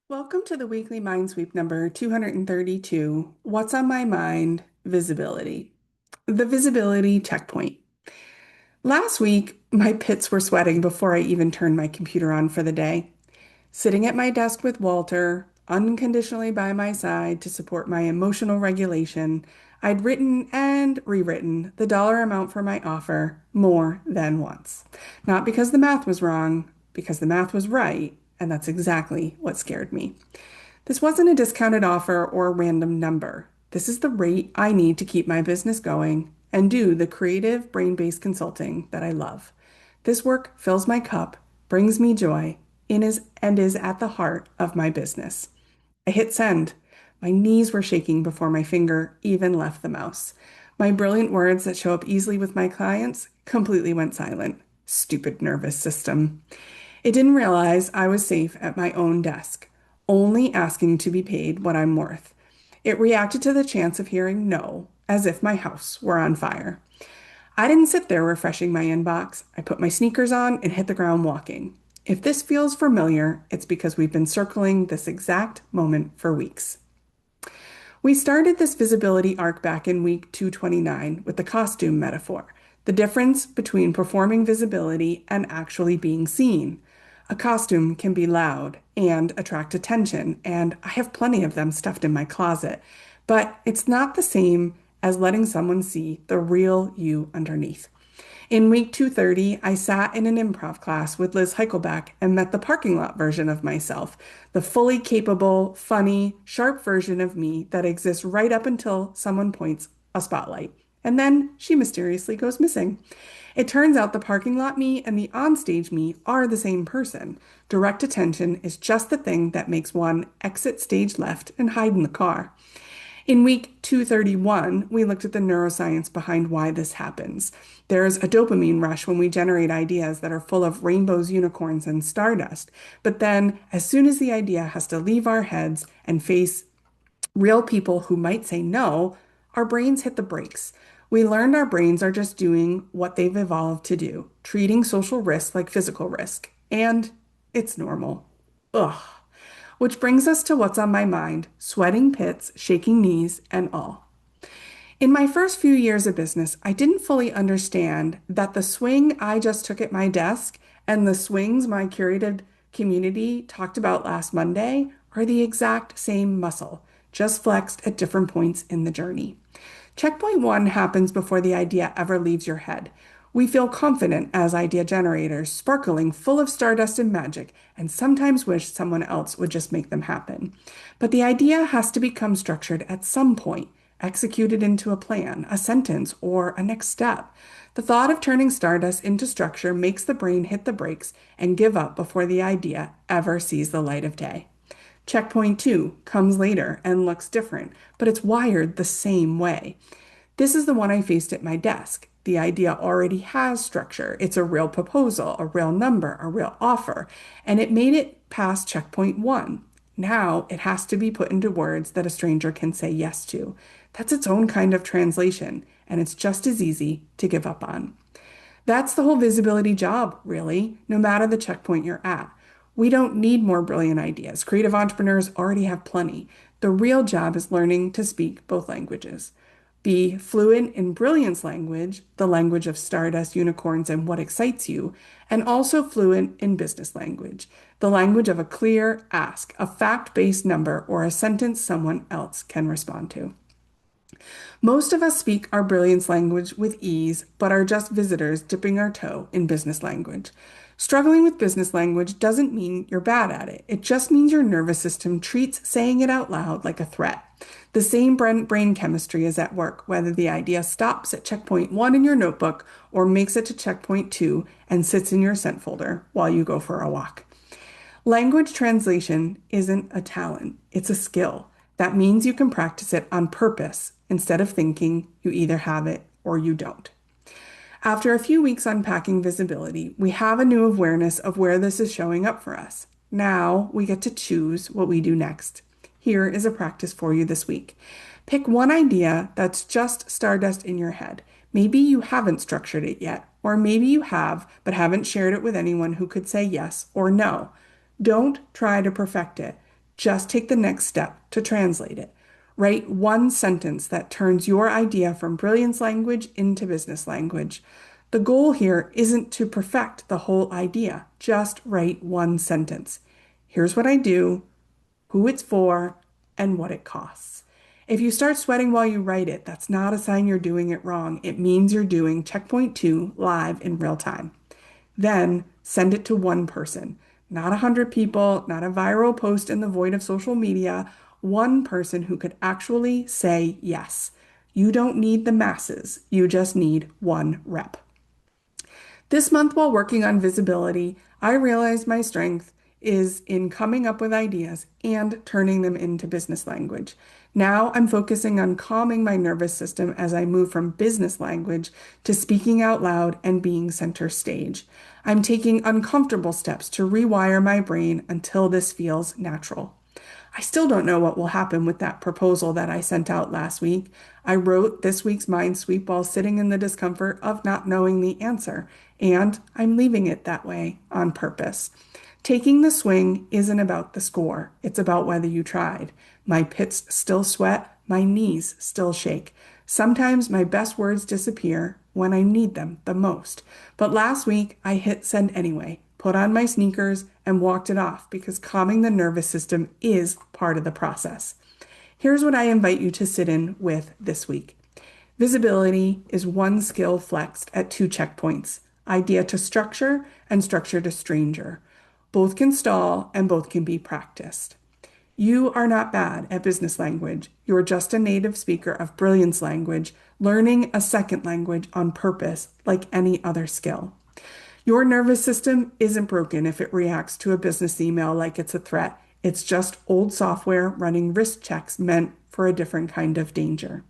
Welcome to the weekly MindSweep number 232. What's on my mind? Visibility. The visibility checkpoint. Last week, my pits were sweating before I even turned my computer on for the day. Sitting at my desk with Walter, unconditionally by my side to support my emotional regulation, I'd written and rewritten the dollar amount for my offer more than once. Not because the math was wrong, because the math was right, and that's exactly what scared me. This wasn't a discounted offer or a random number. This is the rate I need to keep my business going and do the creative, brain-based consulting that I love. This work fills my cup, brings me joy, and is at the heart of my business. I hit send. My knees were shaking before my finger even left the mouse. My brilliant words that show up easily with my clients completely went silent. Stupid nervous system. It didn't realize I was safe at my own desk, only asking to be paid what I'm worth. It reacted to the chance of hearing no, as if my house were on fire. I didn't sit there refreshing my inbox. I put my sneakers on and hit the ground walking. If this feels familiar, it's because we've been circling this exact moment for weeks. We started this visibility arc back in week 229 with the costume metaphor, the difference between performing visibility and actually being seen. A costume can be loud and attract attention, and I have plenty of them stuffed in my closet, but it's not the same as letting someone see the real you underneath. In week 230, I sat in an improv class with Liz Heichelbeck and met the parking lot version of myself, the fully capable, funny, sharp version of me that exists right up until someone points a spotlight. And then she mysteriously goes missing. It turns out the parking lot me and the onstage me are the same person. Direct attention is just the thing that makes one exit stage left and hide in the car. In week 231, we looked at the neuroscience behind why this happens. There's a dopamine rush when we generate ideas that are full of rainbows, unicorns, and stardust. But then, as soon as the idea has to leave our heads and face real people who might say no, our brains hit the brakes. We learned our brains are just doing what they've evolved to do, treating social risk like physical risk. And it's normal. Ugh. Which brings us to what's on my mind, sweating pits, shaking knees, and all. In my first few years of business, I didn't fully understand that the swing I just took at my desk and the swings my curated community talked about last Monday are the exact same muscle, just flexed at different points in the journey. Checkpoint one happens before the idea ever leaves your head. We feel confident as idea generators, sparkling, full of stardust and magic, and sometimes wish someone else would just make them happen. But the idea has to become structured at some point, executed into a plan, a sentence, or a next step. The thought of turning stardust into structure makes the brain hit the brakes and give up before the idea ever sees the light of day. Checkpoint two comes later and looks different, but it's wired the same way. This is the one I faced at my desk. The idea already has structure. It's a real proposal, a real number, a real offer, and it made it past checkpoint one. Now it has to be put into words that a stranger can say yes to. That's its own kind of translation, and it's just as easy to give up on. That's the whole visibility job, really, no matter the checkpoint you're at. We don't need more brilliant ideas. Creative entrepreneurs already have plenty. The real job is learning to speak both languages. Be fluent in brilliance language, the language of stardust, unicorns, and what excites you, and also fluent in business language, the language of a clear ask, a fact-based number, or a sentence someone else can respond to. Most of us speak our brilliance language with ease, but are just visitors dipping our toe in business language. Struggling with business language doesn't mean you're bad at it. It just means your nervous system treats saying it out loud like a threat. The same brain chemistry is at work, whether the idea stops at checkpoint one in your notebook or makes it to checkpoint two and sits in your sent folder while you go for a walk. Language translation isn't a talent, it's a skill. That means you can practice it on purpose instead of thinking you either have it or you don't. After a few weeks unpacking visibility, we have a new awareness of where this is showing up for us. Now we get to choose what we do next. Here is a practice for you this week. Pick one idea that's just stardust in your head. Maybe you haven't structured it yet, or maybe you have, but haven't shared it with anyone who could say yes or no. Don't try to perfect it. Just take the next step to translate it. Write one sentence that turns your idea from brilliance language into business language. The goal here isn't to perfect the whole idea, just write one sentence. Here's what I do, who it's for, and what it costs. If you start sweating while you write it, that's not a sign you're doing it wrong. It means you're doing checkpoint 2 live in real time. Then send it to one person, not 100 people, not a viral post in the void of social media, one person who could actually say yes. You don't need the masses, you just need one rep. This month, while working on visibility, I realized my strength is in coming up with ideas and turning them into business language. Now I'm focusing on calming my nervous system as I move from business language to speaking out loud and being center stage. I'm taking uncomfortable steps to rewire my brain until this feels natural. I still don't know what will happen with that proposal that I sent out last week. I wrote this week's MindSweep while sitting in the discomfort of not knowing the answer, and I'm leaving it that way on purpose. Taking the swing isn't about the score, it's about whether you tried. My pits still sweat, my knees still shake. Sometimes my best words disappear when I need them the most. But last week, I hit send anyway, put on my sneakers, and walked it off because calming the nervous system is part of the process. Here's what I invite you to sit in with this week. Visibility is one skill flexed at two checkpoints, idea to structure and structure to stranger. Both can stall and both can be practiced. You are not bad at business language. You're just a native speaker of brilliance language, learning a second language on purpose like any other skill. Your nervous system isn't broken if it reacts to a business email like it's a threat. It's just old software running risk checks meant for a different kind of danger.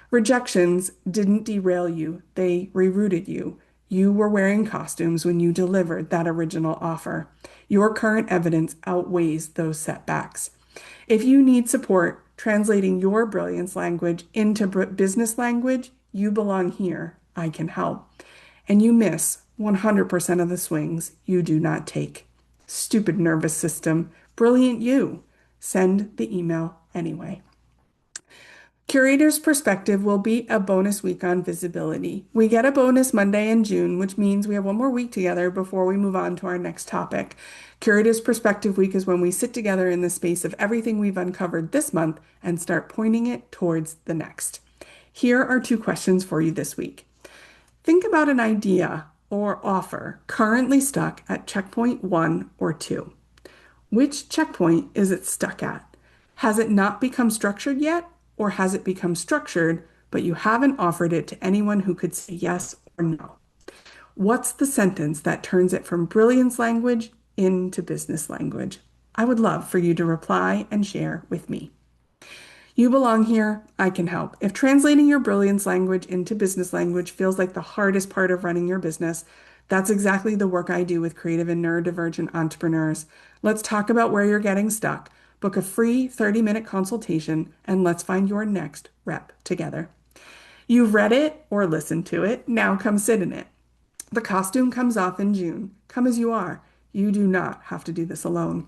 Rejections didn't derail you, they rerouted you. You were wearing costumes when you delivered that original offer. Your current evidence outweighs those setbacks. If you need support translating your brilliance language into business language, you belong here. I can help. And you miss 100% of the swings you do not take. Stupid nervous system, brilliant you. Send the email anyway. Curator's Perspective will be a bonus week on visibility. We get a bonus Monday in June, which means we have one more week together before we move on to our next topic. Curator's Perspective Week is when we sit together in the space of everything we've uncovered this month and start pointing it towards the next. Here are two questions for you this week. Think about an idea or offer currently stuck at checkpoint 1 or 2. Which checkpoint is it stuck at? Has it not become structured yet? Or has it become structured, but you haven't offered it to anyone who could say yes or no? What's the sentence that turns it from brilliance language into business language? I would love for you to reply and share with me. You belong here. I can help. If translating your brilliance language into business language feels like the hardest part of running your business, that's exactly the work I do with creative and neurodivergent entrepreneurs. Let's talk about where you're getting stuck. Book a free 30-minute consultation and let's find your next rep together. You've read it or listened to it. Now come sit in it. The costume comes off in June. Come as you are. You do not have to do this alone.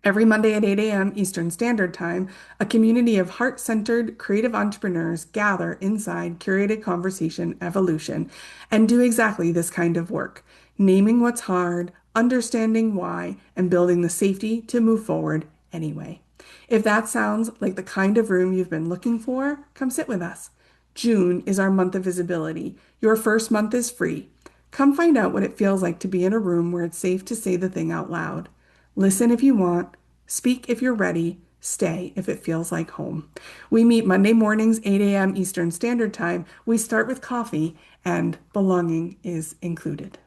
Every Monday at 8 a.m. Eastern Standard Time, a community of heart-centered creative entrepreneurs gather inside Curated Conversation Evolution and do exactly this kind of work, naming what's hard, understanding why, and building the safety to move forward anyway. If that sounds like the kind of room you've been looking for, come sit with us. June is our month of visibility. Your first month is free. Come find out what it feels like to be in a room where it's safe to say the thing out loud. Listen if you want, speak if you're ready, stay if it feels like home. We meet Monday mornings, 8 a.m. Eastern Standard Time. We start with coffee, and belonging is included.